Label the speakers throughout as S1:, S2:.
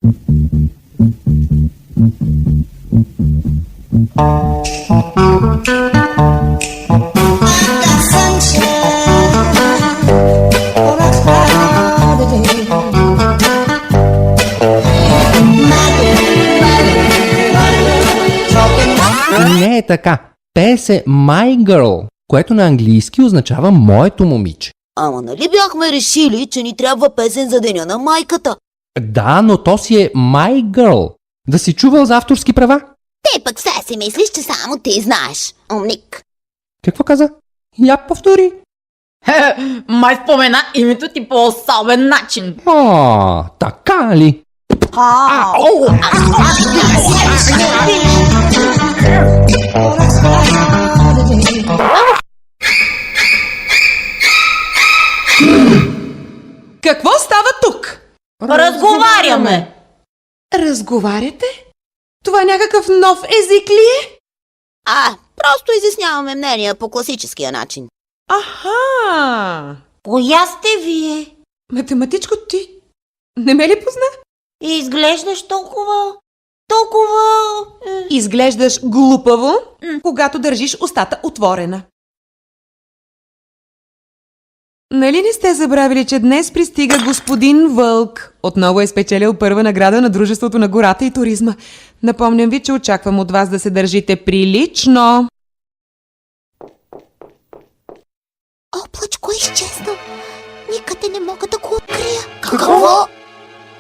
S1: Не е така. Пее се My Girl, което на английски означава моето момиче.
S2: Ама нали бяхме решили, че ни трябва песен за деня на майката?
S1: Да, но то си е My Girl. Да си чувал за авторски права?
S2: Ти пък все си мислиш, че само ти знаеш. Умник.
S1: Какво каза? Я повтори.
S3: Май спомена името ти по особен начин.
S1: Така ли?
S4: Какво става тук?
S3: Разговаряме.
S4: Разговаряте? Това някакъв нов език ли е?
S2: Просто изясняваме мнения по класическия начин.
S4: Аха!
S3: Коя сте вие?
S4: Математичко ти. Не ме ли позна?
S3: Изглеждаш толкова...
S4: Изглеждаш глупаво, когато държиш устата отворена. Нали не сте забравили, че днес пристига господин Вълк? Отново е спечелил първа награда на Дружеството на гората и туризма. Напомням ви, че очаквам от вас да се държите прилично.
S2: Облачко е изчезнал. Никъде не мога да го открия. Какво?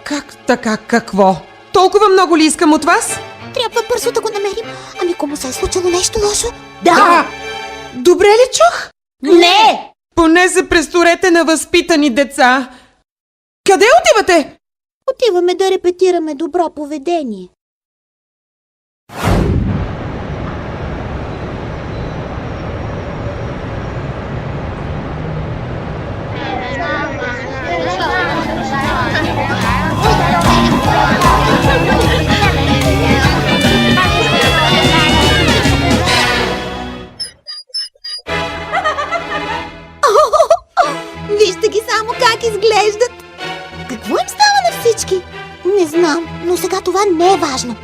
S4: Как така какво? Толкова много ли искам от вас?
S2: Трябва бързо да го намерим. Ами кому се е случило нещо лошо?
S4: Да! Добре ли чух?
S3: Не!
S4: Поне се престорете на възпитани деца. Къде отивате?
S2: Отиваме да репетираме добро поведение. Вижте ги само как изглеждат. Какво им става на всички? Не знам, но сега това не е важно.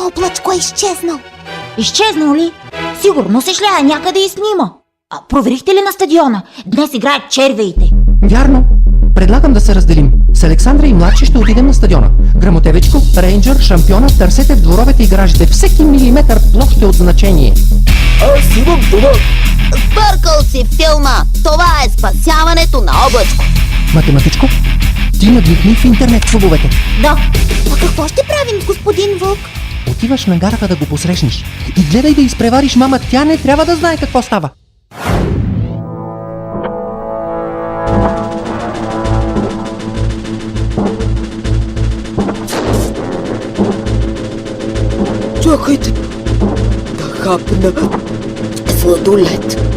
S2: Облачко е изчезнал.
S3: Изчезнал ли? Сигурно се шляе някъде и снима. Проверихте ли на стадиона? Днес играят червеите.
S1: Вярно. Предлагам да се разделим. С Александра и младши ще отидем на стадиона. Грамотевичко, рейнджър, шампиона, търсете в дворовете и гаражите. Всеки милиметър площ е от значение.
S5: Аз имам това.
S2: Сбъркал си филма. Това е спасяването на облачко.
S1: Математичко, ти надникни в интернет клубовете.
S3: Да.
S2: А какво ще правим, господин Вълк?
S1: Отиваш на гарата да го посрещнеш. И гледай да изпревариш мама, тя не трябва да знае какво става.
S5: Чакайте. Да хапна сладолет.